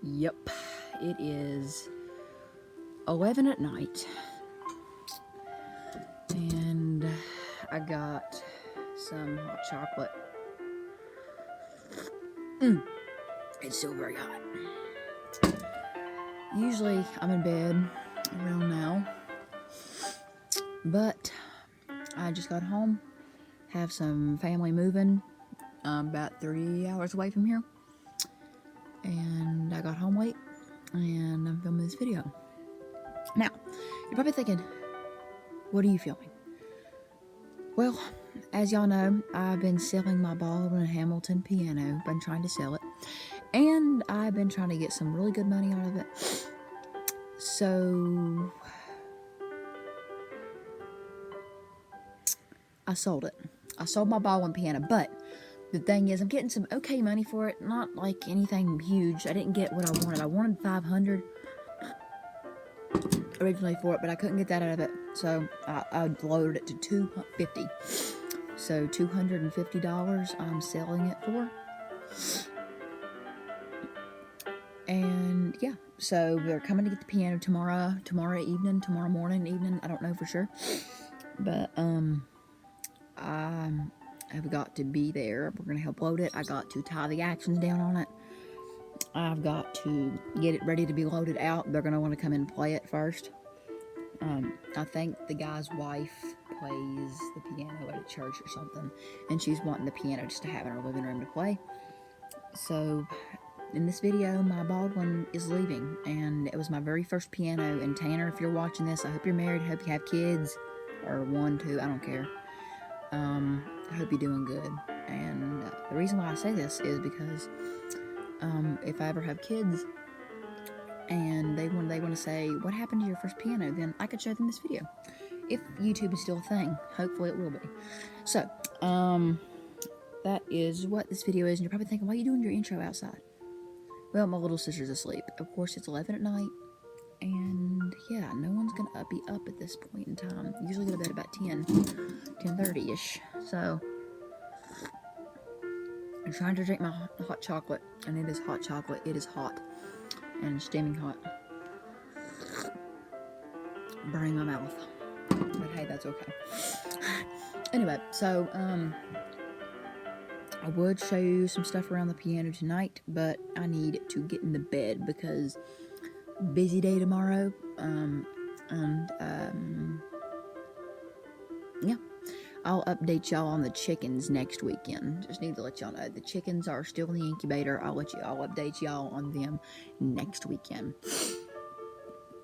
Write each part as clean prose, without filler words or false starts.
Yep, it is 11 at night, and I got some hot chocolate. It's still very hot. Usually I'm in bed around now, but I just got home, have some family moving about 3 hours away from here, and I got home late, and I'm filming this video. Now, you're probably thinking, what are you filming? Well, as y'all know, I've been selling my Baldwin and Hamilton piano, been trying to sell it, and I've been trying to get some really good money out of it. So I sold it. I sold my Baldwin piano, but the thing is, I'm getting some okay money for it, not like anything huge. I didn't get what I wanted. I wanted $500 originally for it, but I couldn't get that out of it, so I lowered it to $250. So $250 I'm selling it for. And yeah, so they're coming to get the piano tomorrow morning, I don't know for sure, but I have got to be there. We're gonna help load it. I got to tie the actions down on it. I've got to get it ready to be loaded out. They're gonna want to come in and play it first. I think the guy's wife plays the piano at a church or something, and she's wanting the piano just to have in her living room to play. So in this video, my Baldwin is leaving, and it was my very first piano. And Tanner, if you're watching this, I hope you're married, I hope you have kids, or 1, 2, I don't care. I hope you're doing good. And the reason why I say this is because if I ever have kids and they want to say, what happened to your first piano, then I could show them this video. If YouTube is still a thing. Hopefully it will be. So, that is what this video is. And you're probably thinking, why are you doing your intro outside? Well, my little sister's asleep. Of course, it's 11 at night. And yeah, no one's going to be up at this point in time. Usually go to bed about 10:30-ish. So, I'm trying to drink my hot chocolate. And it is hot chocolate. It is hot. And steaming hot. Burning my mouth. But hey, that's okay. Anyway, so, I would show you some stuff around the piano tonight, but I need to get in the bed because busy day tomorrow. Yeah, I'll update y'all on the chickens next weekend. Just need to let y'all know the chickens are still in the incubator. I'll update y'all on them next weekend.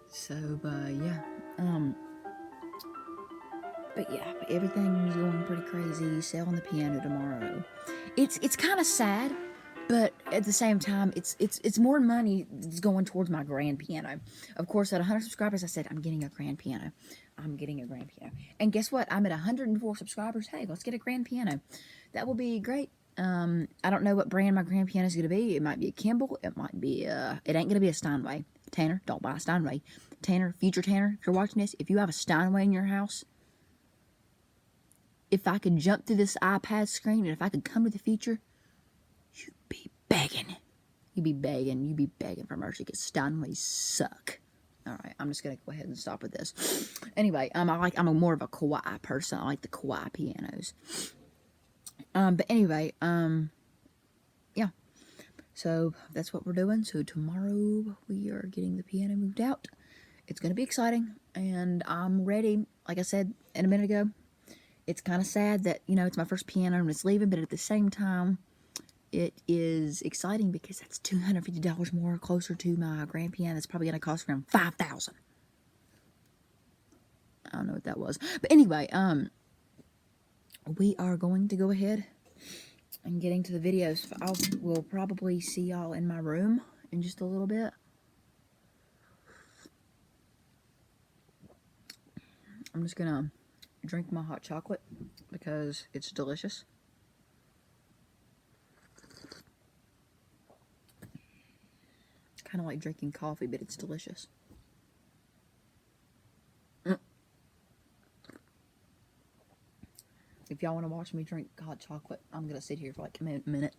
So, yeah, but yeah, everything's going pretty crazy. Selling the piano tomorrow. It's kind of sad, but at the same time, it's more money that's going towards my grand piano. Of course, at 100 subscribers, I said I'm getting a grand piano. I'm getting a grand piano. And guess what? I'm at 104 subscribers. Hey, let's get a grand piano. That will be great. I don't know what brand my grand piano is going to be. It might be a Kimball. It might be it ain't going to be a Steinway. Tanner, don't buy a Steinway. Tanner, future Tanner, if you're watching this, if you have a Steinway in your house, if I could jump through this iPad screen and if I could come to the future, you'd be begging. You'd be begging for mercy because Steinways suck. Alright, I'm just going to go ahead and stop with this. Anyway, I'm more of a Kawai person. I like the Kawai pianos. But anyway, yeah. So, that's what we're doing. So, tomorrow we are getting the piano moved out. It's going to be exciting. And I'm ready. Like I said a minute ago, it's kind of sad that, it's my first piano and it's leaving. But at the same time, it is exciting because that's $250 more closer to my grand piano. That's probably going to cost around $5,000. I don't know what that was. But anyway, we are going to go ahead and get into the videos. We'll probably see y'all in my room in just a little bit. I'm just going to drink my hot chocolate because it's delicious. Kind of like drinking coffee, but it's delicious. The If y'all want to watch me drink hot chocolate, I'm going to sit here for like a minute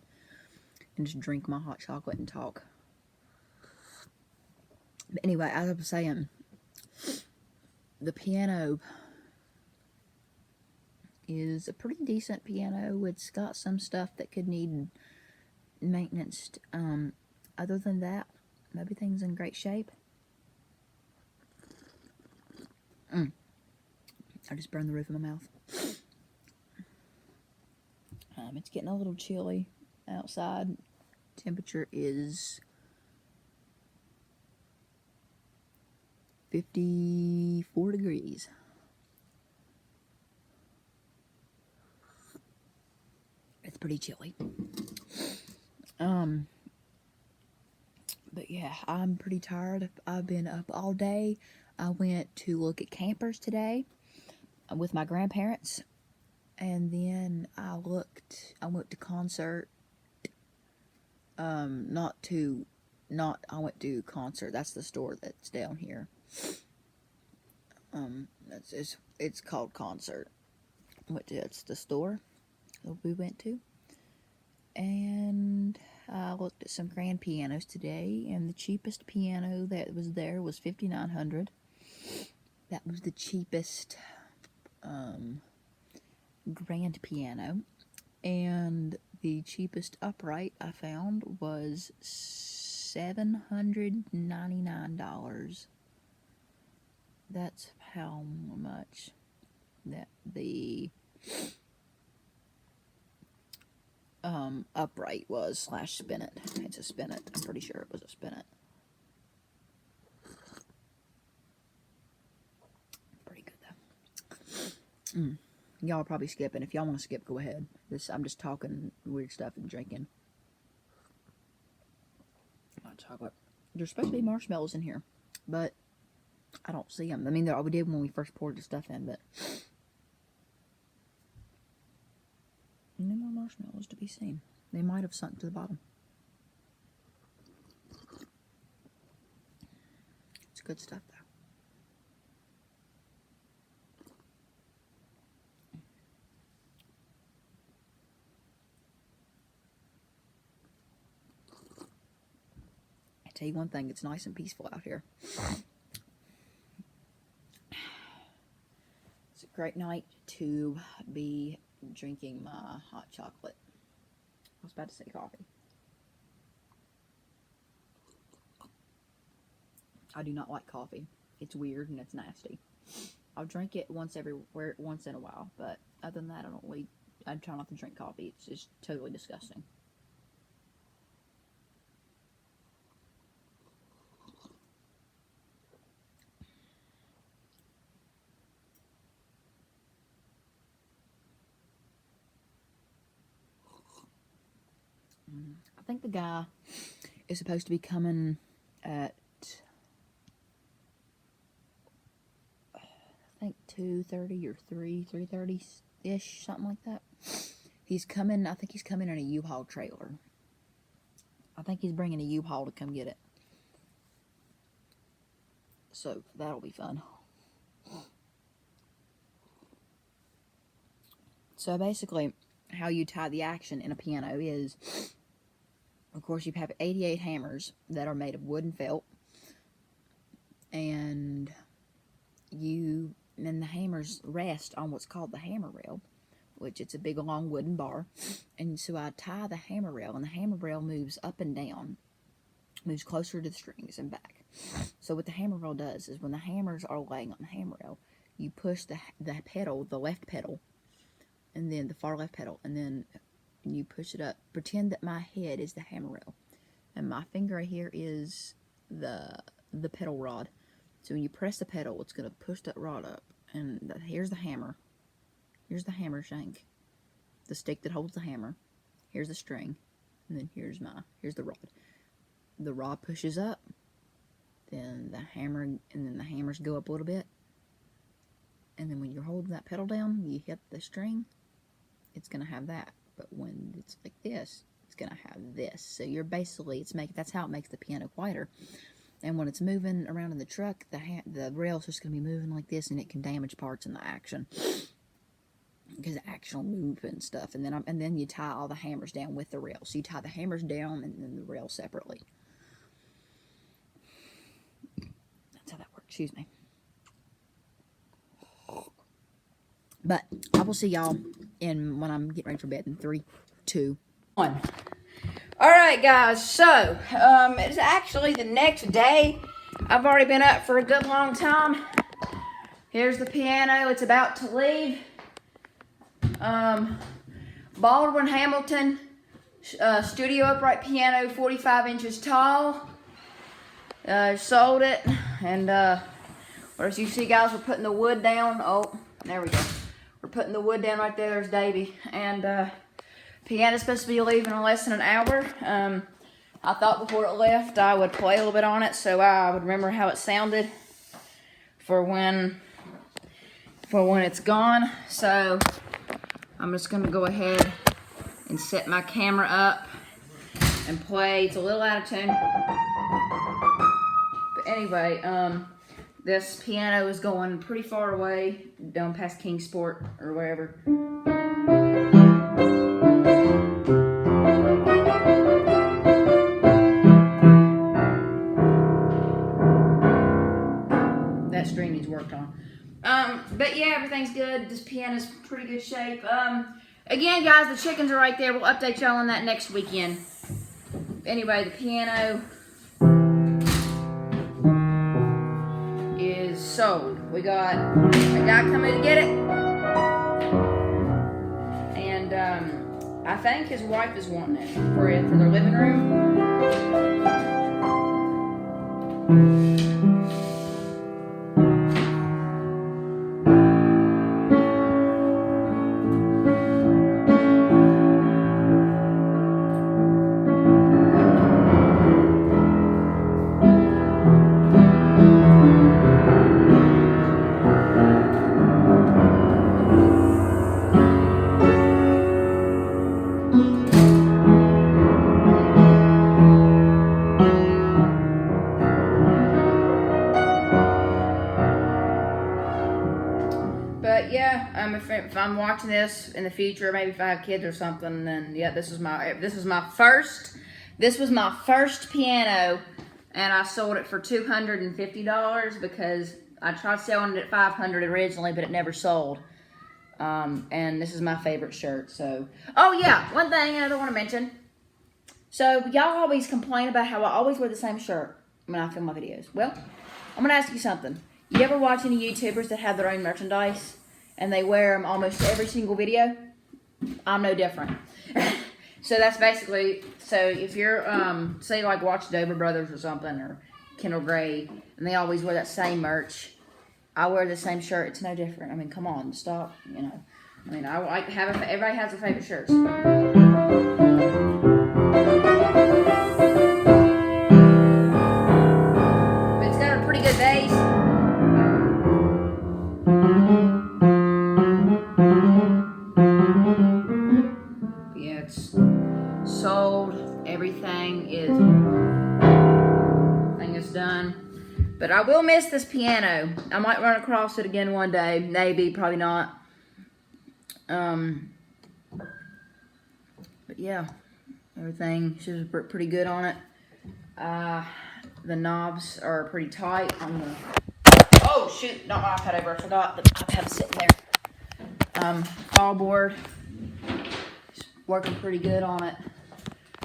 and just drink my hot chocolate and talk. But anyway, as I was saying, the piano is a pretty decent piano. It's got some stuff that could need maintenance. Other than that, everything's in great shape. I just burned the roof of my mouth. It's getting a little chilly outside. Temperature is 54 degrees. It's pretty chilly. But yeah, I'm pretty tired. I've been up all day. I went to look at campers today with my grandparents, and then I went to concert. I went to concert. That's the store that's down here. It's called Concert. It's the store that we went to, and I looked at some grand pianos today, and the cheapest piano that was there was $5,900. That was the cheapest grand piano, and the cheapest upright I found was $799. That's how much that the upright was / spinet. It's a spinet. I'm pretty sure it was a spinet. Pretty good though. Y'all are probably skipping. If y'all want to skip, go ahead. I'm just talking weird stuff and drinking hot chocolate. There's supposed to be marshmallows in here, but I don't see them. I mean, we did when we first poured the stuff in, but no more marshmallows to be seen. They might have sunk to the bottom. It's good stuff, though. I tell you one thing, it's nice and peaceful out here. It's a great night to be drinking my hot chocolate. I was about to say coffee. I do not like coffee. It's weird and it's nasty. I'll drink it once in a while, but other than that, I try not to drink coffee. It's just totally disgusting. I think the guy is supposed to be coming at 2:30 or 3:30-ish, something like that. He's coming, I think he's coming in a U-Haul trailer. I think he's bringing a U-Haul to come get it. So, that'll be fun. So, basically, how you tie the action in a piano is, of course, you have 88 hammers that are made of wood and felt. And the hammers rest on what's called the hammer rail, which it's a big long wooden bar. And so I tie the hammer rail, and the hammer rail moves up and down, moves closer to the strings and back. So what the hammer rail does is when the hammers are laying on the hammer rail, you push the pedal, the left pedal, and then the far left pedal, and then you push it up. Pretend that my head is the hammer rail, and my finger here is the pedal rod. So when you press the pedal, it's going to push that rod up, and here's the hammer. Here's the hammer shank, the stick that holds the hammer. Here's the string, and then here's the rod. The rod pushes up, then the hammers go up a little bit, and then when you're holding that pedal down, you hit the string, it's going to have that. But when it's like this, it's going to have this. So you're basically, that's how it makes the piano quieter. And when it's moving around in the truck, the rail's just going to be moving like this, and it can damage parts in the action. because the action will move and stuff. And then you tie all the hammers down with the rail. So you tie the hammers down and then the rail separately. That's how that works. Excuse me. But I will see y'all when I'm getting ready for bed in 3, 2, 1. All right, guys. So it's actually the next day. I've already been up for a good long time. Here's the piano. It's about to leave. Baldwin Hamilton studio upright piano, 45 inches tall. Sold it, and as you see, guys, we're putting the wood down. Oh, there we go. We're putting the wood down right there. There's Davey, and piano's supposed to be leaving in less than an hour. I thought before it left I would play a little bit on it so I would remember how it sounded for when it's gone. So I'm just gonna go ahead and set my camera up and play. It's a little out of tune, but anyway, this piano is going pretty far away, down past Kingsport or wherever. That string needs worked on. But yeah, everything's good. This piano's pretty good shape. Again, guys, the chickens are right there. We'll update y'all on that next weekend. Anyway, the piano is sold. We got a guy coming to get it. And I think his wife is wanting it for their living room. But yeah, if I'm watching this in the future, maybe if I have kids or something, then yeah, this was my first piano, and I sold it for $250 because I tried selling it at $500 originally, but it never sold. And this is my favorite shirt. So, oh yeah, one thing I don't want to mention. So y'all always complain about how I always wear the same shirt when I film my videos. Well, I'm gonna ask you something. You ever watch any YouTubers that have their own merchandise and they wear them almost every single video? I'm no different. So that's basically, so if you're, say like watch Dover Brothers or something, or Kendall Gray, and they always wear that same merch, I wear the same shirt. It's no different. I mean, come on, stop, you know. I mean, I like everybody has their favorite shirts. But it's got a pretty good bass. Yeah, it's sold. Everything is done. But I will miss this piano. I might run across it again one day. Maybe, probably not. But yeah, everything is pretty good on it. The knobs are pretty tight on the... Oh shoot, not my iPad over. I forgot the iPad sitting there. Fall board is working pretty good on it.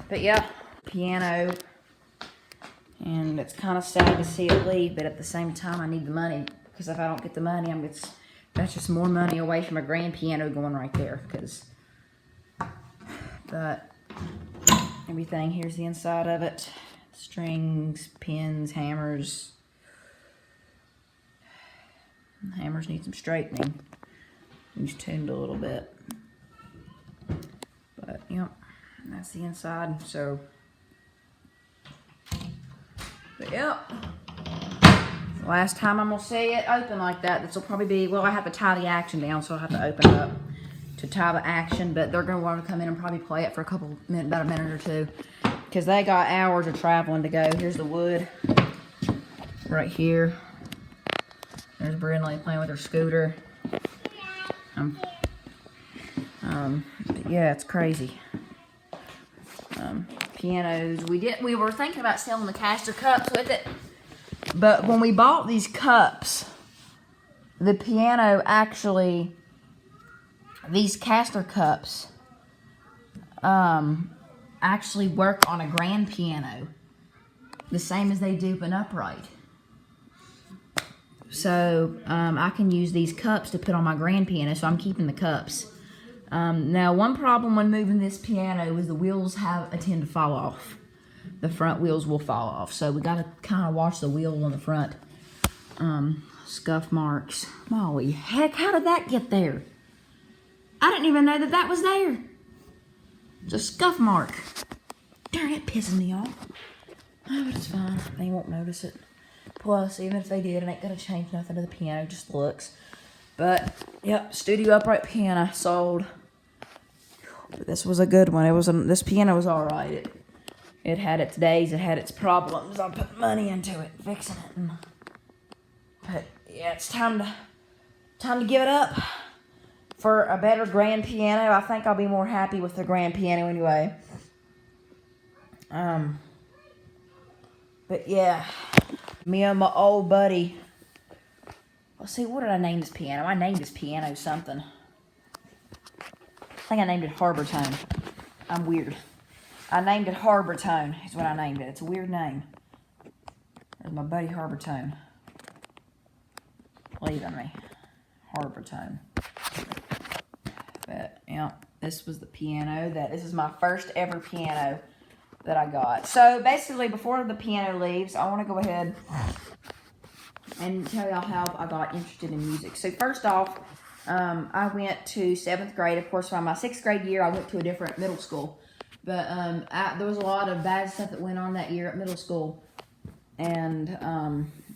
But yeah, piano. And it's kind of sad to see it leave, but at the same time, I need the money. Because if I don't get the money, that's just more money away from a grand piano going right there. But everything, here's the inside of it. Strings, pins, hammers. The hammers need some straightening. He's tuned a little bit. But, yep, that's the inside. So... But yep, last time I'm going to see it open like that. This will probably be, well, I have to tie the action down, so I'll have to open it up to tie the action. But they're going to want to come in and probably play it for about a minute or two. Because they got hours of traveling to go. Here's the wood right here. There's Brindley playing with her scooter. But yeah, it's crazy. Pianos. We were thinking about selling the caster cups with it, but when we bought these cups, the piano actually, these caster cups, actually work on a grand piano the same as they do an upright. So I can use these cups to put on my grand piano, so I'm keeping the cups. Now, one problem when moving this piano is the wheels tend to fall off. The front wheels will fall off, so we got to kind of wash the wheel on the front. Scuff marks. Molly, heck, how did that get there? I didn't even know that was there. It's a scuff mark. Darn, it pisses me off. Oh, but it's fine. They won't notice it. Plus, even if they did, it ain't gonna change nothing to the piano, just looks. But, yep, studio upright piano sold. But this was a good one. This piano was alright. It had its days, it had its problems. I put money into it, fixing it. But yeah, it's time to give it up for a better grand piano. I think I'll be more happy with the grand piano anyway. But yeah, me and my old buddy. Let's see, what did I name this piano? I named this piano something. I think I named it Harbor Tone. I'm weird. I named it Harbor Tone, is what I named it. It's a weird name. There's my buddy Harbor Tone. Leaving me. Harbor Tone. But, yeah, this was the piano. This is my first ever piano that I got. So, basically, before the piano leaves, I want to go ahead and tell y'all how I got interested in music. So, first off, I went to 7th grade. Of course, by my 6th grade year, I went to a different middle school. But there was a lot of bad stuff that went on that year at middle school. And,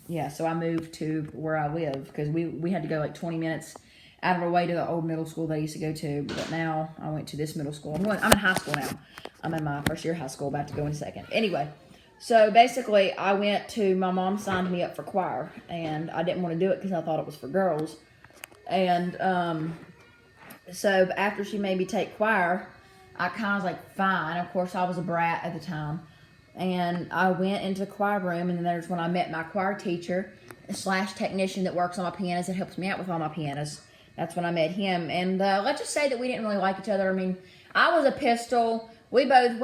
yeah, so I moved to where I live because we had to go like 20 minutes out of our way to the old middle school that I used to go to. But now I went to this middle school. I'm in high school now. I'm in my first year of high school, about to go in second. Anyway, so basically my mom signed me up for choir. And I didn't want to do it because I thought it was for girls. And so after she made me take choir, I kind of was like, fine. Of course, I was a brat at the time. And I went into the choir room, and then there's when I met my choir teacher / technician that works on my pianos, that helps me out with all my pianos. That's when I met him. And let's just say that we didn't really like each other. I mean, I was a pistol. We both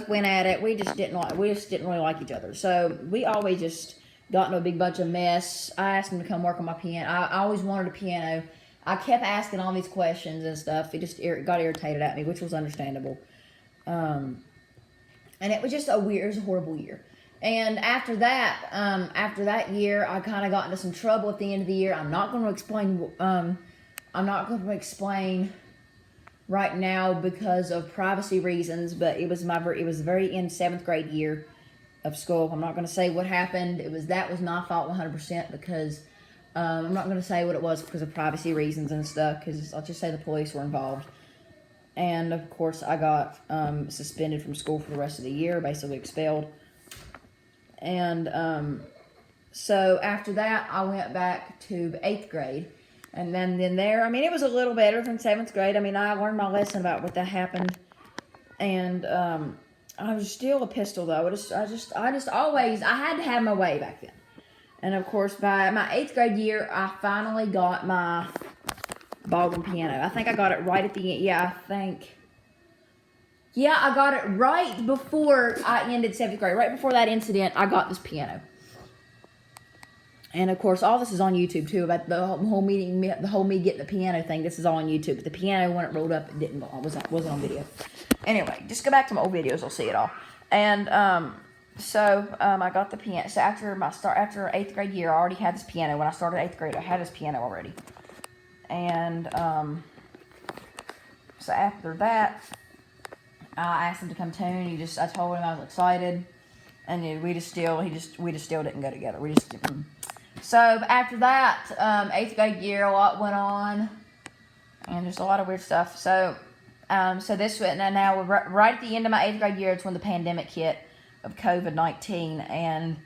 went at it. We just didn't really like each other. So we always just got into a big bunch of mess. I asked him to come work on my piano. I always wanted a piano. I kept asking all these questions and stuff. It just got irritated at me, which was understandable. And it was just it was a horrible year. And after that year, I kind of got into some trouble at the end of the year. I'm not going to explain right now because of privacy reasons, but it was the very end 7th grade year of school. I'm not going to say what happened. That was my fault 100% because I'm not going to say what it was because of privacy reasons and stuff, because I'll just say the police were involved. And, of course, I got suspended from school for the rest of the year, basically expelled. And so after that, I went back to 8th grade. And then there, I mean, it was a little better than 7th grade. I mean, I learned my lesson about what that happened. And I was still a pistol, though. I had to have my way back then. And, of course, by my 8th grade year, I finally got my Baldwin piano. I think I got it right at the end. Yeah, I got it right before I ended 7th grade. Right before that incident, I got this piano. And, of course, all this is on YouTube, too, about the whole me getting the piano thing. This is all on YouTube. But the piano, when it rolled up, it wasn't on video. Anyway, just go back to my old videos. You'll see it all. And, So, I got the piano. So, after 8th grade year, I already had this piano. When I started 8th grade, I had this piano already. And, so after that, I asked him to come tune. I told him I was excited. And we just still didn't go together. So, after that, 8th grade year, a lot went on. And just a lot of weird stuff. So, now right at the end of my 8th grade year, it's when the pandemic hit of COVID-19, and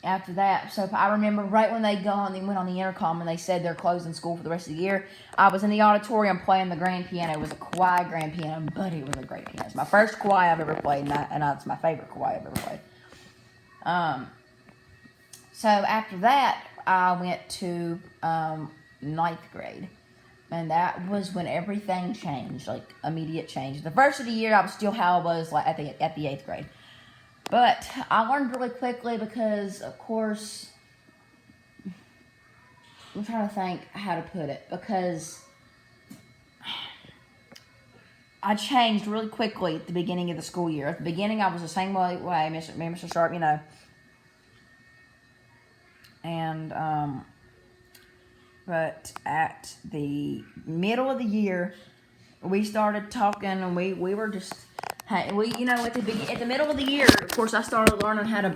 after that, so I remember right when they went on the intercom and they said they're closing school for the rest of the year, I was in the auditorium playing the grand piano. It was a Kawai grand piano, but it was a great piano. It's my first Kawai I've ever played, and it's my favorite Kawai I've ever played. So after that, I went to ninth grade. And that was when everything changed, like immediate change. The first of the year, I was still how I was like at the 8th grade. But I learned really quickly because, of course, I'm trying to think how to put it. Because I changed really quickly at the beginning of the school year. At the beginning, I was the same way, Mr. Sharp, you know. And, but at the middle of the year, we started talking, and we were just, at the middle of the year, of course, I started learning how to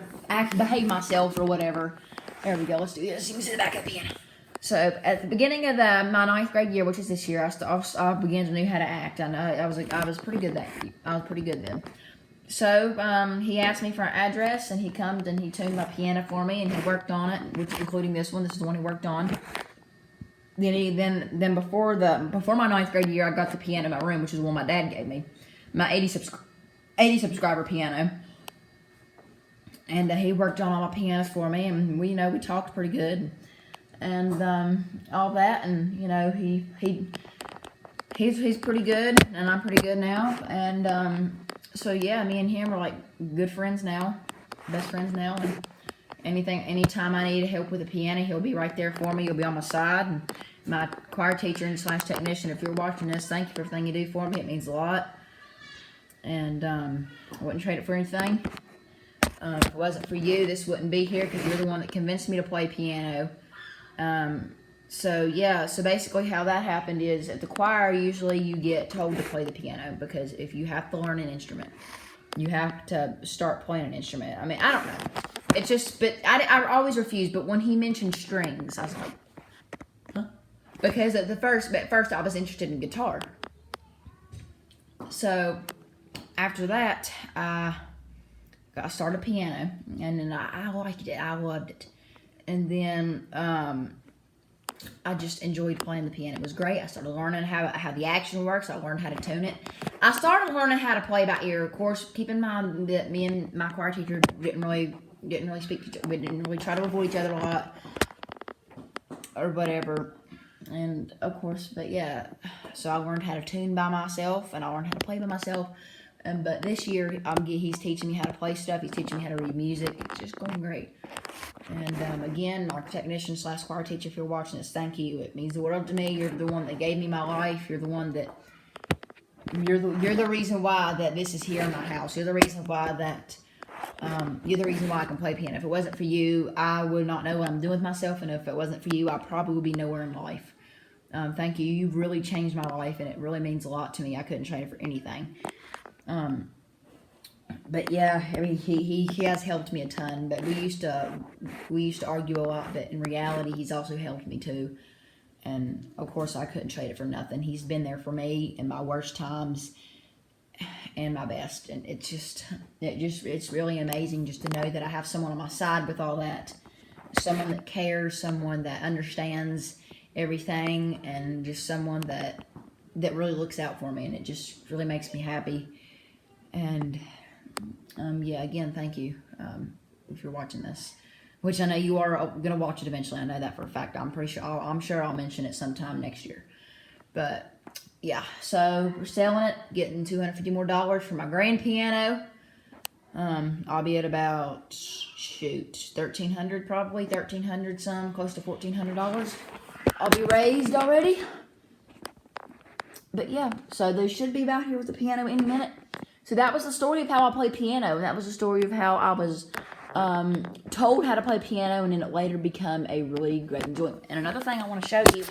behave myself or whatever. There we go. Let's do this. You can sit back up piano. So at the beginning of my 9th grade year, which is this year, I began to know how to act. I know I was pretty good I was pretty good then. So he asked me for an address, and he comes and he tuned my piano for me, and he worked on it, which including this one. This is the one he worked on. Then before my 9th grade year, I got the piano in my room, which is the one my dad gave me, my 80 subscriber piano, and he worked on all my pianos for me, and we talked pretty good, and all that, and he's pretty good, and I'm pretty good now, and so yeah, me and him are like good friends now, best friends now, and anytime I need help with the piano, he'll be right there for me. He'll be on my side. And my choir teacher and / technician, if you're watching this, thank you for everything you do for me. It means a lot. And I wouldn't trade it for anything. If it wasn't for you, this wouldn't be here because you're the one that convinced me to play piano. So basically how that happened is at the choir, usually you get told to play the piano because if you have to learn an instrument, you have to start playing an instrument. I mean, I don't know. It's just, but I always refused. But when he mentioned strings, I was like, huh? Because at first I was interested in guitar. So after that, I started piano, and then I liked it. I loved it. And then I just enjoyed playing the piano. It was great. I started learning how the action works. I learned how to tune it. I started learning how to play by ear. Of course, keep in mind that me and my choir teacher didn't really speak to each other. We didn't really try to avoid each other a lot or whatever. And of course, but yeah, so I learned how to tune by myself, and I learned how to play by myself. But this year, he's teaching me how to play stuff. He's teaching me how to read music. It's just going great. And again, our technician / choir teacher, if you're watching this, thank you. It means the world to me. You're the one that gave me my life. You're the one that you're the reason why that this is here in my house. You're the reason why that you're the reason why I can play piano. If it wasn't for you, I would not know what I'm doing with myself. And if it wasn't for you, I probably would be nowhere in life. Thank you. You've really changed my life, and it really means a lot to me. I couldn't trade it for anything. But yeah, I mean, he has helped me a ton. But we used to argue a lot. But in reality, he's also helped me too. And of course, I couldn't trade it for nothing. He's been there for me in my worst times and my best. And it's really amazing just to know that I have someone on my side with all that. Someone that cares, someone that understands everything, and just someone that really looks out for me. And it just really makes me happy. And yeah, again, thank you if you're watching this, which I know you are going to watch it eventually. I know that for a fact. I'm sure I'll mention it sometime next year. But yeah, so we're selling it, getting $250 more for my grand piano. I'll be at about $1,300, probably $1,300 some, close to $1,400. I'll be raised already. But yeah, so they should be about here with the piano any minute. So that was the story of how I played piano, and that was the story of how I was told how to play piano, and then it later became a really great enjoyment. And another thing I want to show you,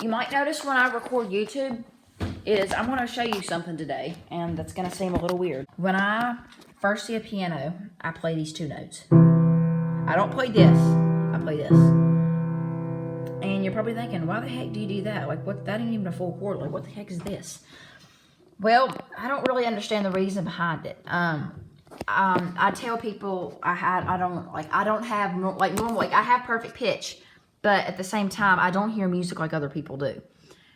you might notice when I record YouTube, is I'm going to show you something today, and that's going to seem a little weird. When I first see a piano, I play these two notes. I don't play this, I play this. And you're probably thinking, why the heck do you do that? Like, what? That ain't even a full chord. Like, what the heck is this? Well, I don't really understand the reason behind it. I tell people I don't have normal, like I have perfect pitch, but at the same time I don't hear music like other people do.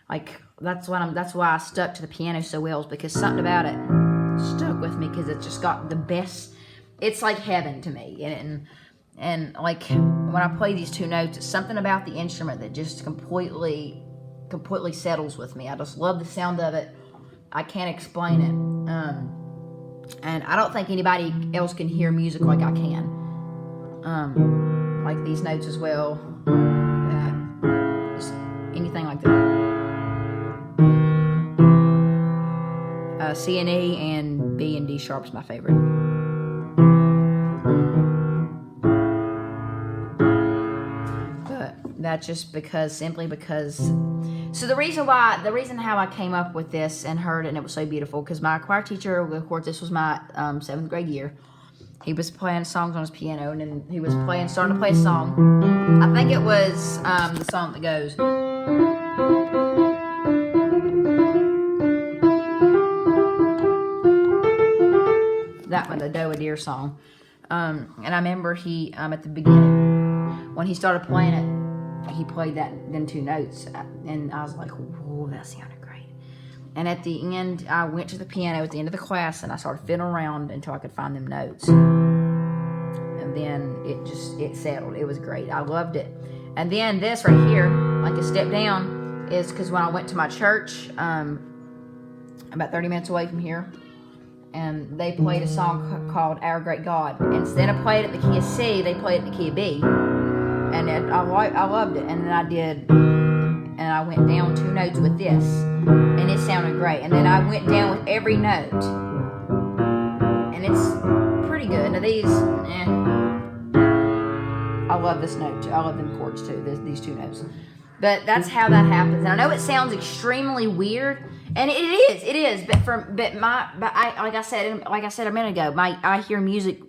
Like that's why I stuck to the piano so well, is because something about it stuck with me, because it's just got the best. It's like heaven to me, and like when I play these two notes, it's something about the instrument that just completely settles with me. I just love the sound of it. I can't explain it. And I don't think anybody else can hear music like I can. Like these notes as well. Just anything like that. C and E and B and D sharp's my favorite. But that's just simply because. So the reason how I came up with this and heard it, and it was so beautiful, because my choir teacher, of course, this was my 7th grade year. He was playing songs on his piano, and then he was starting to play a song. I think it was the song that goes. That one, the Doe a Deer song. And I remember he, at the beginning, when he started playing it, he played them 2 notes, and I was like, whoa, that sounded great. And at the end, I went to the piano at the end of the class, and I started fiddling around until I could find them notes. And then it settled. It was great. I loved it. And then this right here, like a step down, is because when I went to my church, about 30 minutes away from here, and they played a song called Our Great God. Instead of playing it in the key of C, they played it in the key of B. And I loved it. And then I went down 2 notes with this, and it sounded great. And then I went down with every note, and it's pretty good. Now these, I love this note too. I love them chords too. These 2 notes. But that's how that happens. And I know it sounds extremely weird, and it is. But like I said a minute ago, I hear music.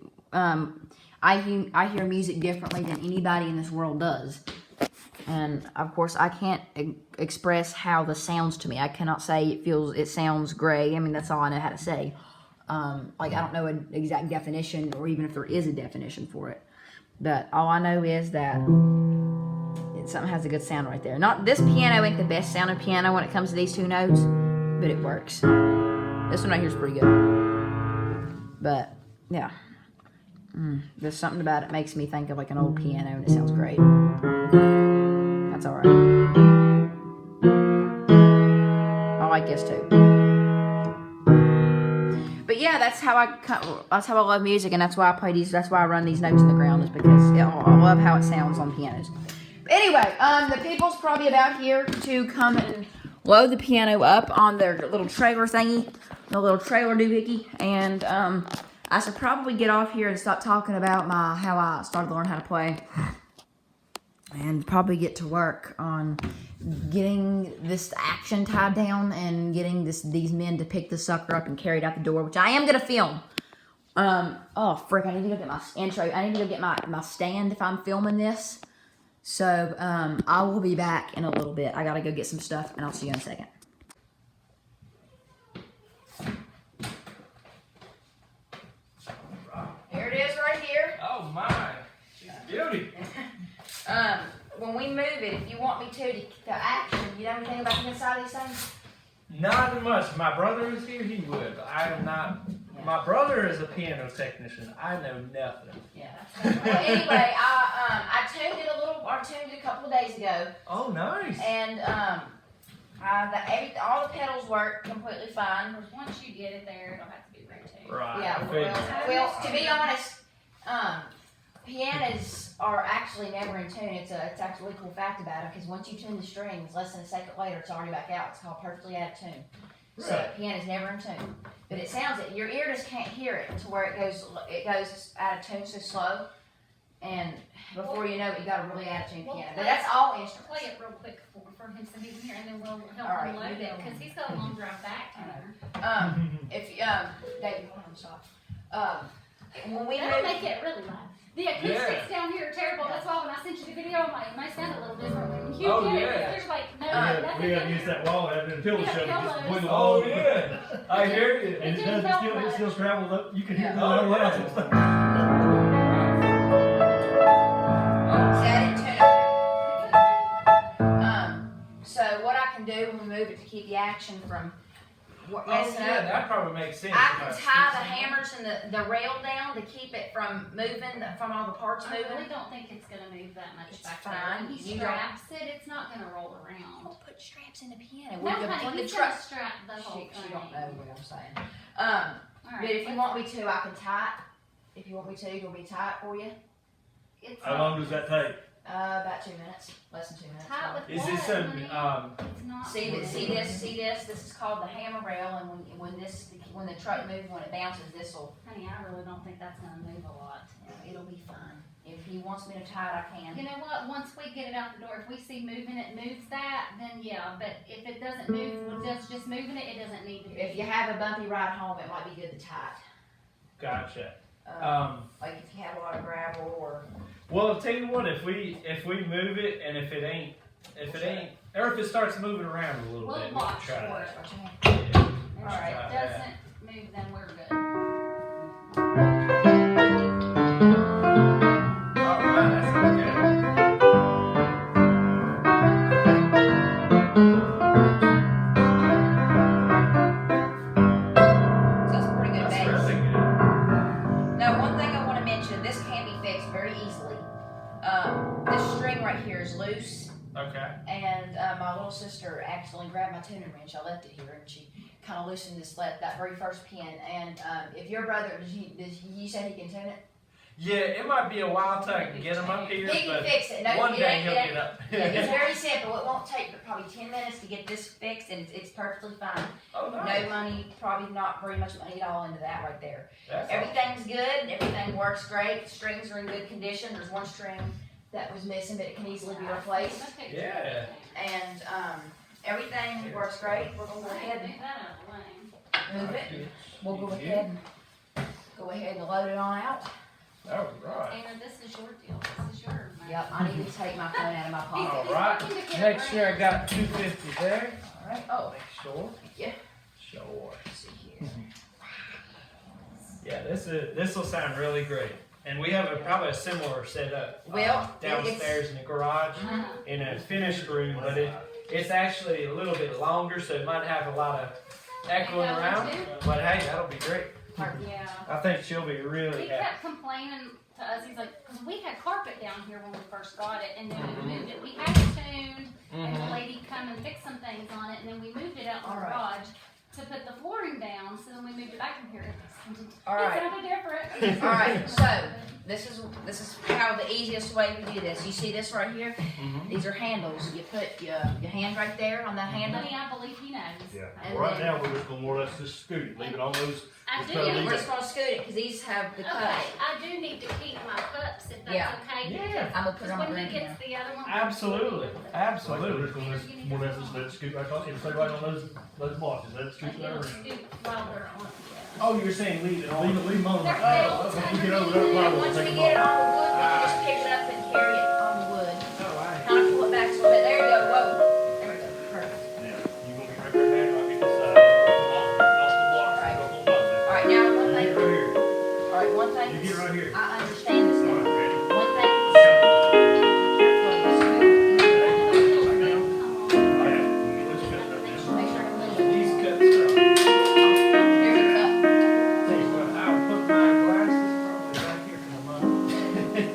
I hear music differently than anybody in this world does. And of course I can't express how this sounds to me. I cannot say it sounds great. I mean, that's all I know how to say. Like I don't know an exact definition, or even if there is a definition for it. But all I know is that something has a good sound right there. Not this piano ain't the best sounding piano when it comes to these 2 notes, but it works. This one right here is pretty good. But yeah. There's something about it makes me think of like an old piano, and it sounds great. That's alright. I like this too. But yeah, that's how I love music, and that's why I play these. That's why I run these notes in the ground, is because I love how it sounds on pianos. But anyway, the people's probably about here to come and load the piano up on their little trailer thingy, the little trailer doohickey, and I should probably get off here and stop talking about how I started to learn how to play, and probably get to work on getting this action tied down and getting these men to pick the sucker up and carry it out the door, which I am gonna film. Oh frick! I need to go get my intro. I need to go get my stand if I'm filming this. So I will be back in a little bit. I gotta go get some stuff, and I'll see you in a second. Here it is right here. Oh my, she's a beauty. When we move it, if you want me to action, you know anything about the inside of these things? Not much. My brother is here, he would. But I am not. Yeah. My brother is a piano technician. I know nothing. Yeah. Well, anyway, I tuned it a couple of days ago. Oh, nice. And all the pedals work completely fine. Once you get it there, it'll have to be rotated. Right. Yeah. Well, to be honest, pianos are actually never in tune. It's actually a really cool fact about it, because once you tune the strings, less than a second later, it's already back out. It's called perfectly out of tune. Right. So piano's never in tune, but it sounds it. Your ear just can't hear it to where it goes out of tune so slow, and before you know it, you got a really out of tune piano. But that's all instruments. Play it real quick for him so he's here, and then we'll help All him right, load it, because he's got a long drive back to him. If David, hold on, stop. When we That'll move, make it really loud. The acoustics down here are terrible. That's why when I sent you the video, I'm like, it may sound a little different when you get it. There's like no We have used that wall, that been a pillow Yeah, shelf, just pillows. between the Oh, walls. yeah. I hear you. And It didn't help it still much. travels up, you can hear it Yeah. going Oh, loud. yeah. See, I didn't tune it. So what I can do when we move it to keep the action from Oh, messing yeah, up, that probably makes sense. I if can stick tie the something. hammers and the rail down to keep it from moving, from all the parts I really moving. don't think it's gonna move that much It's back fine. there. When he You don't- straps it, it's not gonna roll around. We'll put straps in the piano. No, When honey, the he's truck, gonna strap the whole she thing. don't know what I'm saying. Alright, But if you want me to, I can tie it. If you want me to, do we tie it for you? it's How long does that take? About 2 minutes, less than 2 minutes. Tie it with Is this what, an, honey? It's not. See this? This is called the hammer rail, and when the truck moves, when it bounces, this'll, Honey, I really don't think that's gonna move a lot. it'll be fine. If he wants me to tie it, I You can. know what, once we get it out the door, if we see moving it moves that, then yeah, but if it doesn't move, just moving it, it doesn't need to be. If you have a bumpy ride home, it might be good to tie Gotcha. it. Like if you have a lot of gravel or. Well, I'll tell you what, if we move it and if it ain't, or if it starts moving around a little We'll bit, we can watch try for that. it. What you mean? Yeah. If Alright. it doesn't move, then we're good. Oh, wow, that sounds good. So it's a pretty good That's base. really good. Now, one thing I want to mention, this can be fixed very easily. This string right here is loose, Okay. and my little sister accidentally grabbed my tuning wrench. I left it here, and she kind of loosened that very first pin. And if your brother, you said he can tune it? Yeah, it might be a while till I can get them up here, He can but fix it. No, one it day ain't- he'll it ain't- get up. Yeah, it's very simple. It won't take but probably 10 minutes to get this fixed, and it's perfectly fine. Oh, No nice. money, probably not very much money at all into that right there. That's Everything's good. Everything works great. Strings are in good condition. There's one string that was missing, but it can easily be replaced. Yeah. And everything works great. We're gonna go ahead Move that out of the way. and move it. We'll go ahead and load it on out. All right. Tanner, this is your deal, this is your money. Yep, I need to take my phone out of my He's- pocket. he's Alright. looking to get Make sure I around. got 250 there. Alright, oh, Make sure. Yeah. Sure. let's see here. Yeah, this will sound really great. And we have probably a similar setup Well, downstairs in the garage Uh-huh. in a finished room, but it's actually a little bit longer, so it might have a lot of echoing Echoing around. too? But hey, that'll be great. Yeah. I think she'll be really He happy. kept complaining to us, he's like, because we had carpet down here when we first got it, and then we moved it, we had it tuned, and the lady come and fixed some things on it, and then we moved it out in the Alright. garage to put the flooring down, so then we moved it back in here. Alright. It sounded different. Alright, so this is how the easiest way we do this. You see this right here? Mhm. These are handles. You put your hand right there on that handle. Honey, I believe he knows. Yeah, And well, right then- now, we're just gonna more or less just scoot it, leave it on those. I Just do kinda need leave We're to, just gonna scoot it because these have the okay, cut. I do need to keep my cups if that's Yeah. okay. Yeah. I'm gonna put Because it on my when he granny gets the other one. Absolutely. Like, we're Absolutely. just gonna just more or less just let it scoot right on, and stay right on those boxes, let it scoot It'll there. scoot while they're on. Oh, you're saying leave it on? Leave them on. They're Oh, built once we get over that plywood, Once we take them get it off. on the wood, we can just pick it up and carry it on the wood. Oh, I Kind of pull it back so that there you go. Whoa. There we go. Perfect. Yeah, you gonna be right there now, I'll get this side, off the block, Right. go on box. All right, now one You thing. get right here, All right, one thing. you get right here. I understand this All now. right, ready? One thing. Go. Come on. Oh, yeah, you get this cut right there. Make sure everything's These cuts are. there's a cut. Tell you what, I'll put my glasses probably right here for the month.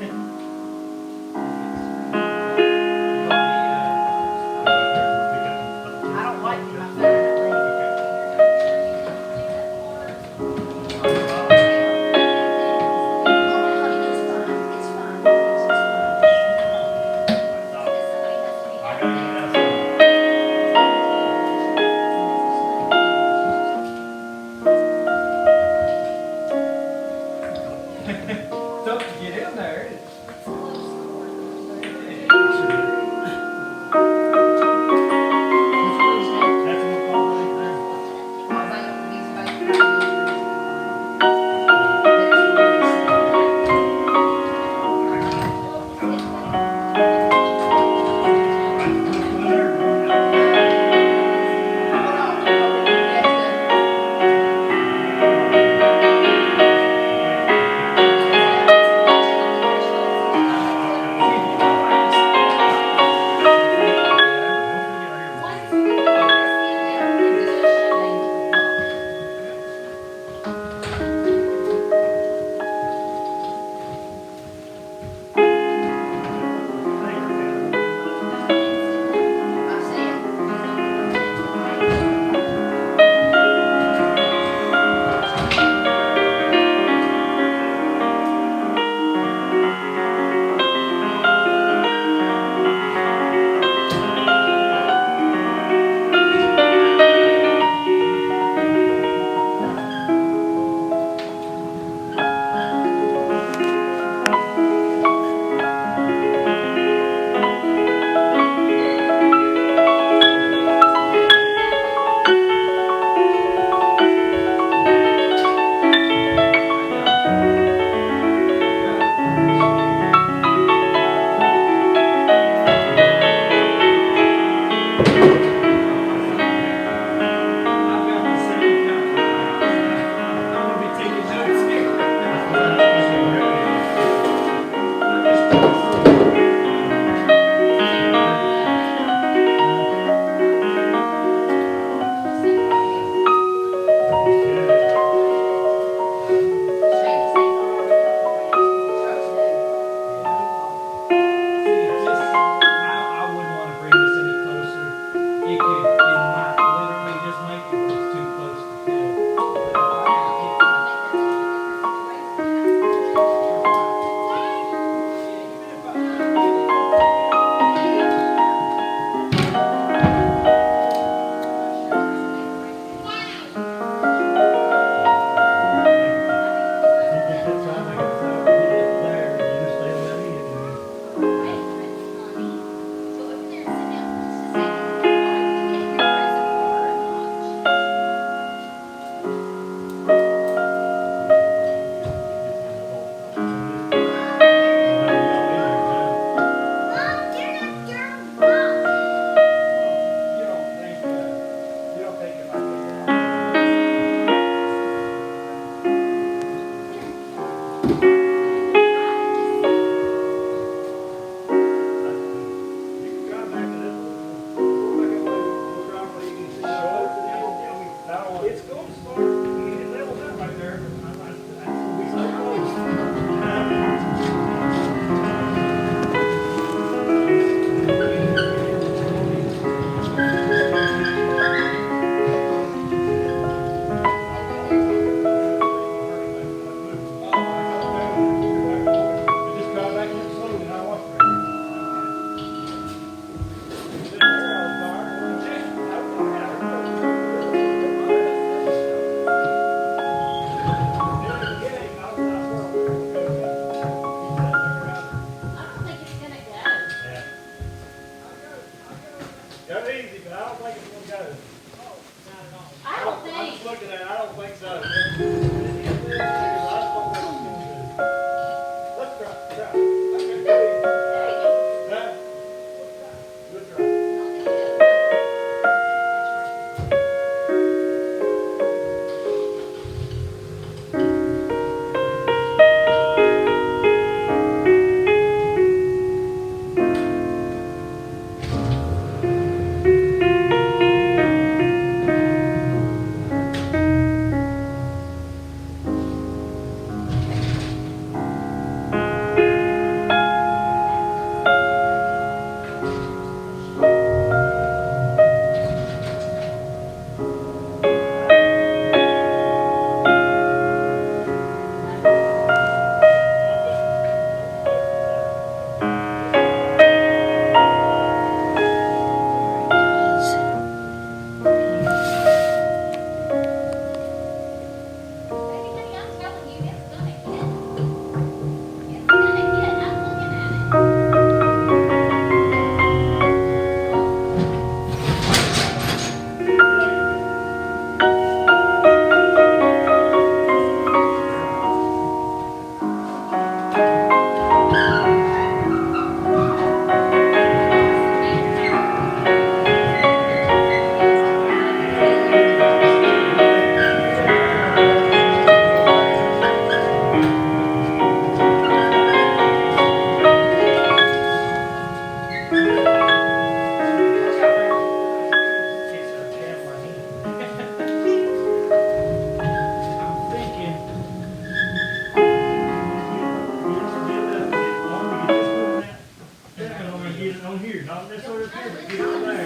Not necessarily up here, but get on there.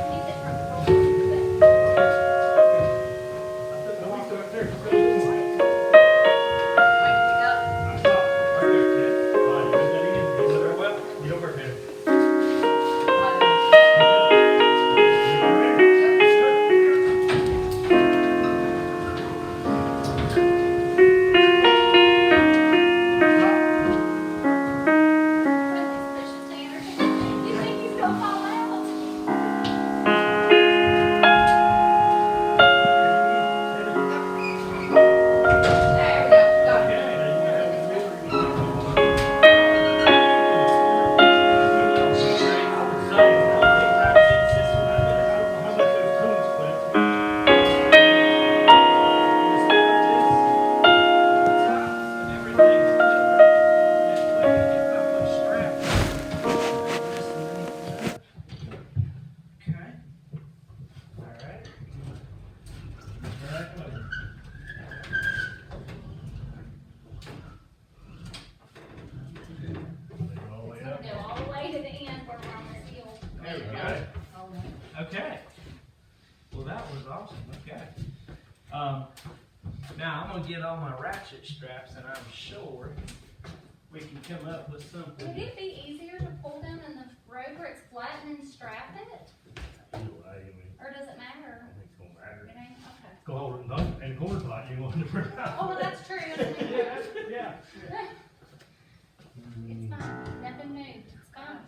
Needs it from- I walked up there, just go this way. Wait, we got. I saw, right there, Ted. All right, you got that in? Get over there, well, get over there, Ted. You think he's gonna fall out? There we go, got it. It's gonna go all the way to the end where we're on this hill. There we go. Okay. Well, that was awesome. Okay. Now I'm gonna get all my ratchet straps, and I'm sure we can come up with Would something. it be easier to pull down in the road where it's flat and then strap it? Or does it matter? It ain't, okay. Go hold it in the corner spot, you want to bring it out. Oh, well, that's true. Yeah, yeah. It's fine. Nothing moved. It's fine.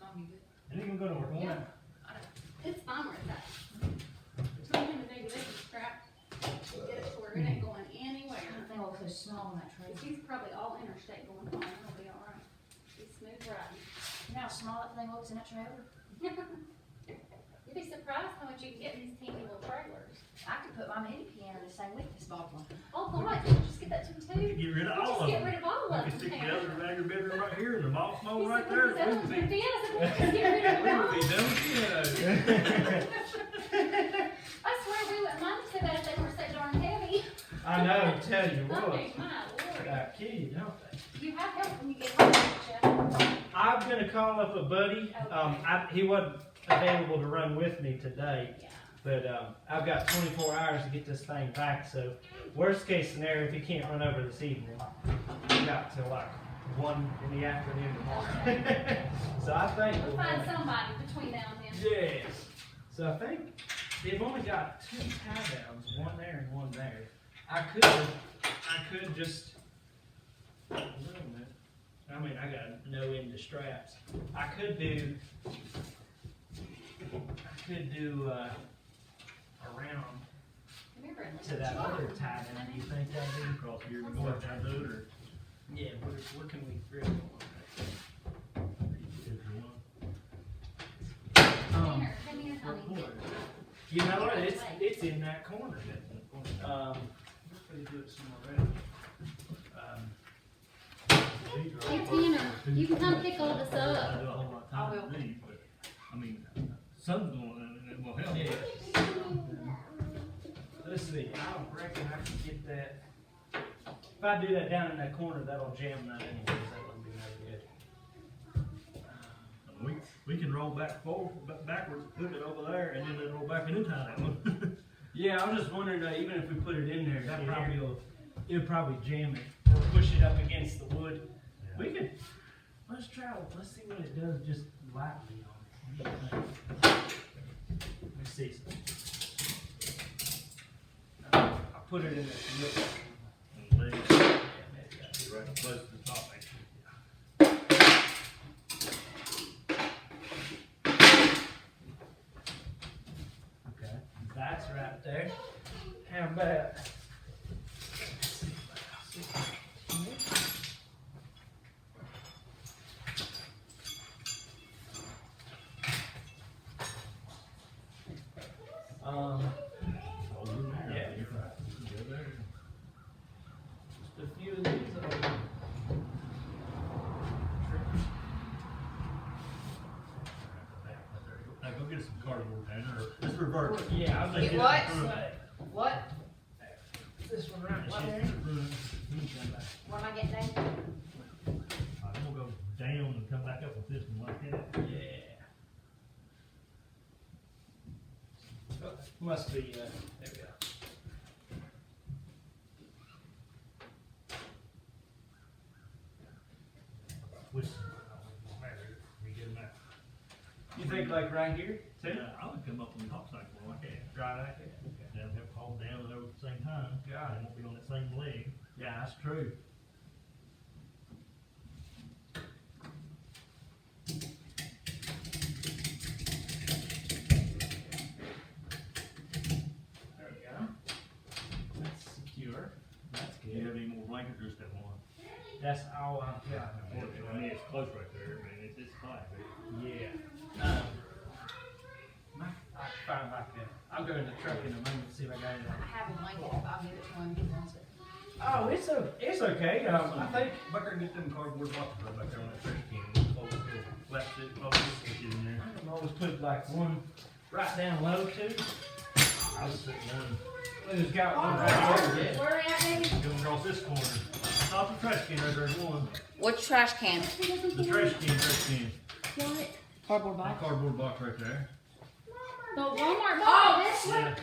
Mom, you good? And you can go to work on Yeah. that. It's fine where it's at. Between him and David, they can strap, get it to where it ain't going anywhere. I think we'll put small on that tree. He's probably all interstate going on. It'll be all right. He's smooth riding. You know how small that thing looks in that trailer? You'd be surprised how much you can get in these teeny little trailers. I could put my mini piano the same with this bottle. Oh, God, you just get that too. Get rid of We'll all just of get them. rid of all You of can them. stick the Tanner. other bag of bedroom right here and the boss He mode said, right "Look, there. these other ones gonna be in." I said, "We'll just get rid of them all." We don't I swear we wouldn't mind so bad if they were so darn heavy. I know, tell you I what. mean, my lord. I kid you, don't they? You have help when you get home, don't you? I'm gonna call up a buddy. He wasn't available to run with me today, Yeah. but I've got 24 hours to get this thing back. So, worst case scenario, if he can't run over this evening, we got till like 1 in the afternoon tomorrow. So I think We'll find somebody between now and then. yes. So I think they've only got 2 tie downs, one there and one there. I could just. Wait a minute. I mean, I got no end to straps. I could do around Remember it. to that other tie down. Do you think that'd be? Across here, we go up that road or Yeah, where can we grab one? if you want. Tanner, come here, honey. You know what? It's in that corner. Hopefully do it somewhere else. Hey, Tanner, you can come pick all this I up. do a whole lot of I time will. to leave, but, I mean, sun's going, and it will help. Yeah. Let's see, I don't reckon I can get that. If I do that down in that corner, that'll jam that anyways, that wouldn't be no good. We can roll backwards, put it over there, and then roll back and tie that one. Yeah, I'm just wondering, even if we put it in there, that probably it'll probably jam it, or push it up against the wood. We could, let's see what it does just lightly on it. Let me see. I'll put it in the lip. And legs, Yeah, maybe that's right close to the top, actually. okay. That's right there. How about? Oh, you're there. Yeah, you're right. Go there. Just a few of these tricks. Now go Go get some cardboard, Tanner, or let's revert. Yeah, I was Get thinking. what? What? This one right What, here. Larry? What am I getting, Dave? I'm gonna go down and come back up with this one like that. Yeah. Oh, must be, there we go. Which, we get them out. You think like right here, too? I would come up on the top cycle like that. Right like that. They'll have hauled down and over at the same time. Got it. They won't be on that same leg. Yeah, that's true. There we go. That's secure. That's Do you good. have any more blankets or just that one? That's all I've got. I mean, it's close right there, but it's tight. Yeah. I find like that. I'll go in the truck in a moment, see if I got it. I have a blanket, I'll give it to him, he wants it. Oh, it's okay. I think Back there and get them cardboard boxes right back there on that trash can. Close it, flat it, close it, get in there. I can always put like one right down low too. I was sitting one Who's got one right there? Yeah. Where are we at, baby? going across this corner. Stop the trash can right there's one. Which trash can? The trash can. What? Cardboard That cardboard box right there. The Walmart Oh, box. this one? Yeah.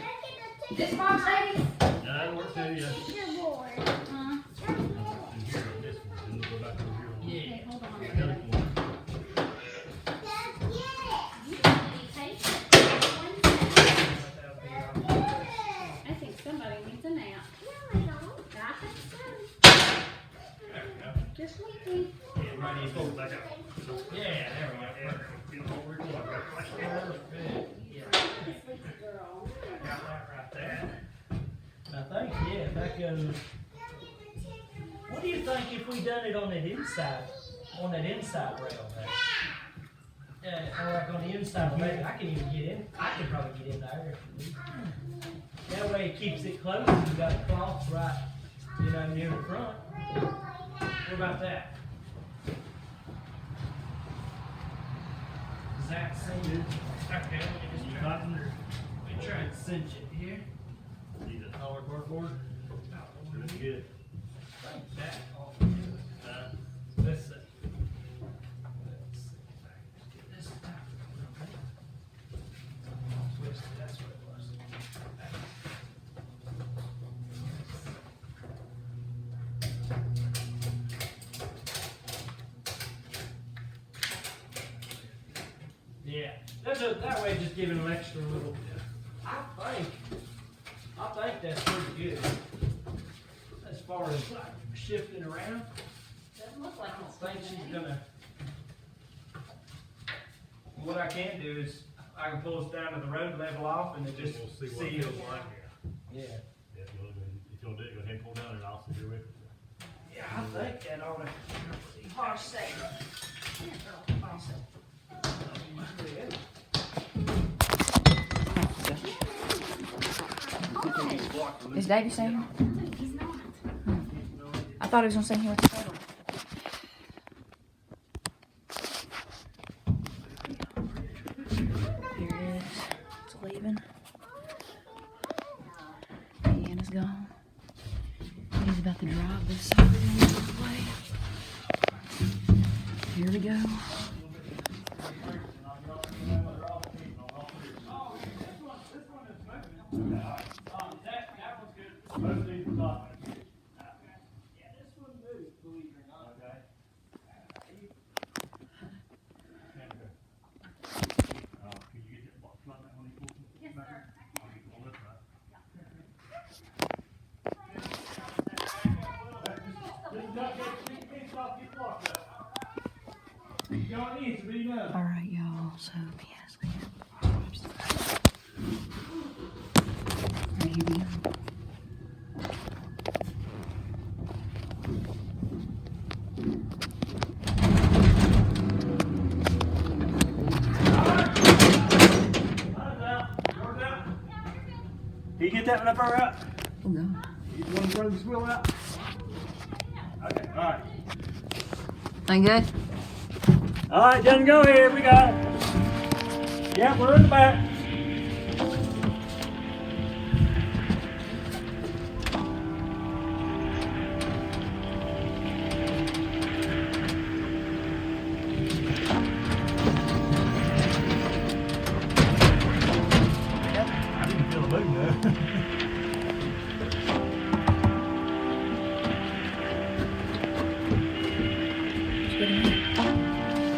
This box, baby? Yeah, that'll work too, yeah. Uh, And here on this one, then we'll go back over here on Yeah. okay, hold on. the other corner. You gotta be patient. I think somebody needs a nap. I think so. There we go. Just sleeping. Yeah, right in. Fold it back out. Yeah, there we go. Get them over here. Perfect. Yeah. Got that right there. I think, yeah, that goes. What do you think if we done it on that inside rail there? Yeah, or like on the inside rail, I can even get in. I can probably get in there. That way it keeps it close. You got a cloth right, near the front. What about that? Does that seem okay? Let me try and cinch it here. Need a taller cardboard? Really good. Like that off the end. Let's see. Let's see. Get this out. Twist it. That's what it was. Yeah, that way just giving an extra little. I think that's pretty good. As far as like shifting around, Doesn't look like it's. I think she's gonna. What I can do is I can pull us down to the road, level off, and then just We'll see what see it it. feels like. Yeah. Yeah, if you'll do it, go ahead and pull down and I'll sit here with you. Yeah, I think that ought to. Pause second. Pause second. Is Davey staying here? He's not. I thought he was gonna stay here with the photo. Here it is. It's leaving. Deanna's gone. He's about to drive this side of the way. Here we go. That one's good. Both these are top. Yeah, this one moved, believe it or not. Okay. Can you get that box like that when you pull it Yes, back? sir. I'll get all this right. Y'all need to be done. All right, y'all. So piano's leaving. Maybe. Can you get that one up or out? Oh no. You want to throw this wheel out? Okay, alright. Ain't good? Alright, doesn't go here, we got it. Yeah, we're in the back. I didn't feel a move though.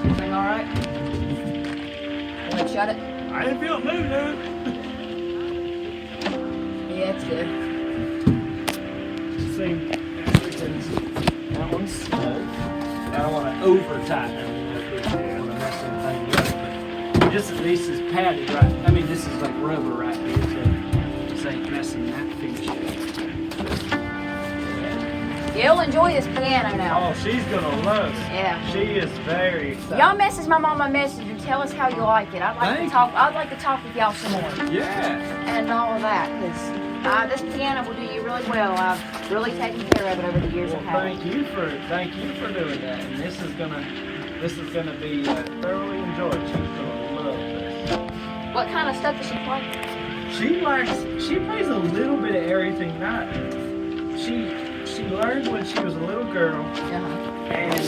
Everything all right? Want to shut it? I didn't feel it move though. Yeah, it's good. See, that one's snug. I don't want to over tighten it. I don't want to mess anything up. But this at least is padded right. I mean, this is like rubber right here, so this ain't messing that finish up. You'll enjoy this piano now. Oh, she's gonna love it. Yeah. She is very excited. Y'all message my mom a message and tell us how you like it. I'd like Thank to talk. I'd like to talk with y'all some more Yeah. and all of that because this piano will do you really well. I've really taken care of it over the years Well, I've had it. thank you for doing that. And this is gonna be thoroughly enjoyed. She's gonna love this. What kind of stuff does she play? She plays a little bit of everything. Not she learned when she was a little girl, and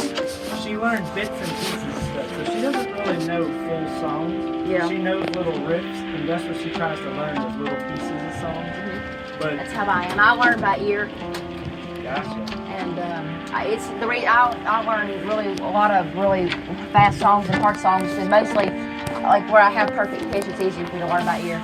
she learned bits and pieces of stuff. So she doesn't really know full songs. Yeah. She knows little riffs, and that's what she tries to learn, is little pieces of songs. But That's how I am. I learn by ear, gotcha. and I learn really a lot of really fast songs and hard songs, and mostly like where I have perfect pitch. It's easy for me to learn by ear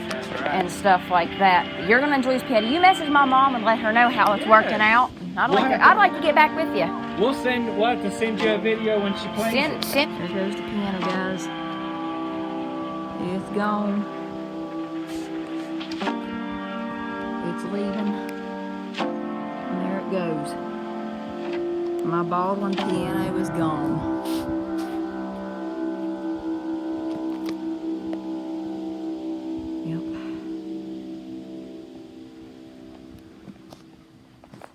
That's right. and stuff like that. You're gonna enjoy this piano. You message my mom and let her know how it's working out. I'd like to get back with you. We'll have to send you a video when she plays it. There goes the piano, guys. It's gone. It's leaving. And there it goes. My Baldwin piano is gone. Yep.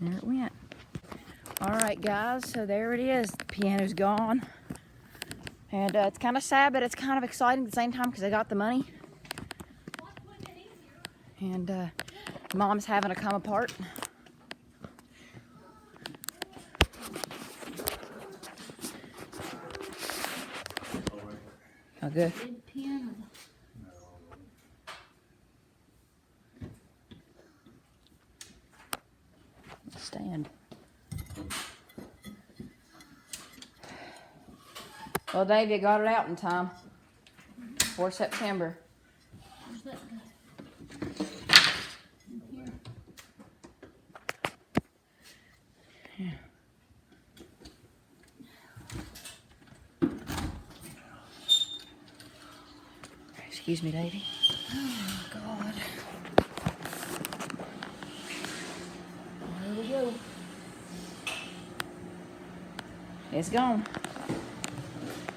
There it went. Alright guys, so there it is. The piano's gone. And it's kind of sad, but it's kind of exciting at the same time because I got the money. And Mom's having to come apart. Oh, good. Stand. Well, Dave, you got it out in time for September. Where's that go? Excuse me, Davey. Oh, God. There we go. It's gone.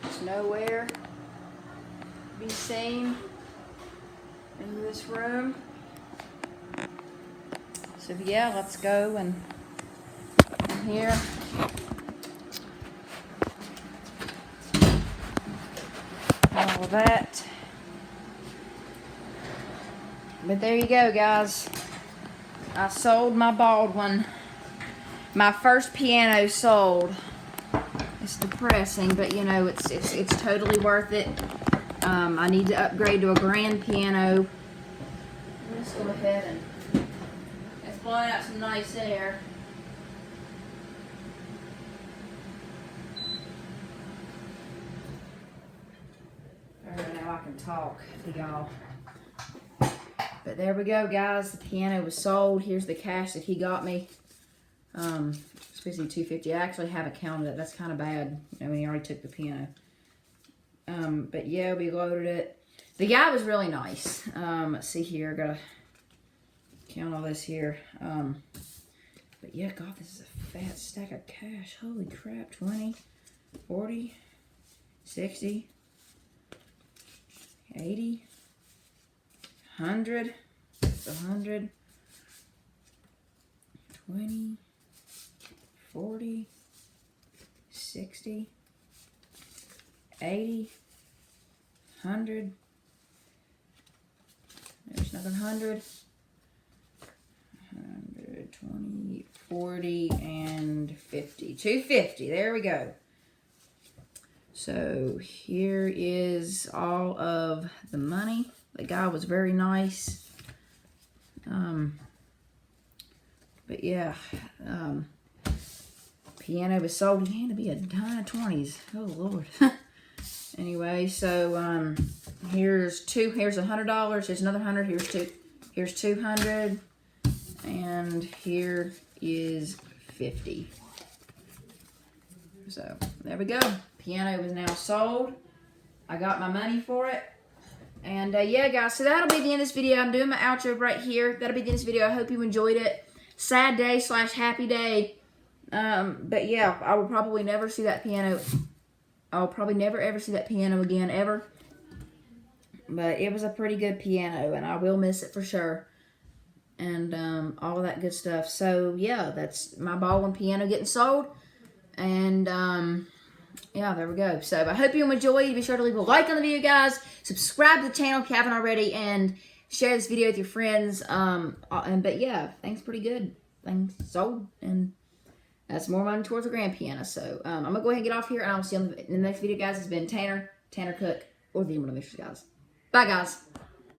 It's nowhere to be seen in this room. So yeah, let's go and in here. All of that. But there you go, guys. I sold my Baldwin. My first piano sold. It's depressing, but you know, it's totally worth it. I need to upgrade to a grand piano. Let's go ahead and let's blow out some nice air. Alright, now I can talk to y'all. But there we go, guys. The piano was sold. Here's the cash that he got me. It's basically $250. I actually haven't counted it. That's kind of bad. You know, when he already took the piano. But yeah, we loaded it. The guy was really nice. Let's see here. I gotta count all this here. But yeah, God, this is a fat stack of cash. Holy crap. 20, 40, 60, 80, 100, 100, 20, 40, 60, 80, 100. There's another 100. 120, 40, and 50. 250. There we go. So here is all of the money. The guy was very nice. But yeah, piano was sold. He had to be a ton of 20s. Oh Lord. Anyway, so here's $100. Here's another 100. Here's 200, and here is 50. So there we go. Piano is now sold. I got my money for it. And yeah, guys, so that'll be the end of this video. I'm doing my outro right here. That'll be the end of this video. I hope you enjoyed it. Sad day / happy day. But yeah, I will probably never see that piano. I'll probably never ever see that piano again, ever. But it was a pretty good piano, and I will miss it for sure. And all of that good stuff. So yeah, that's my Baldwin piano getting sold. And yeah, there we go. So I hope you enjoyed. Be sure to leave a like on the video, guys. Subscribe to the channel if you haven't already, and share this video with your friends. But yeah, things pretty good. Things sold, and that's more money towards the grand piano. So I'm gonna go ahead and get off here, and I'll see you in the next video, guys. It's been Tanner Cook, or the Immortal Mistress, guys. Bye, guys.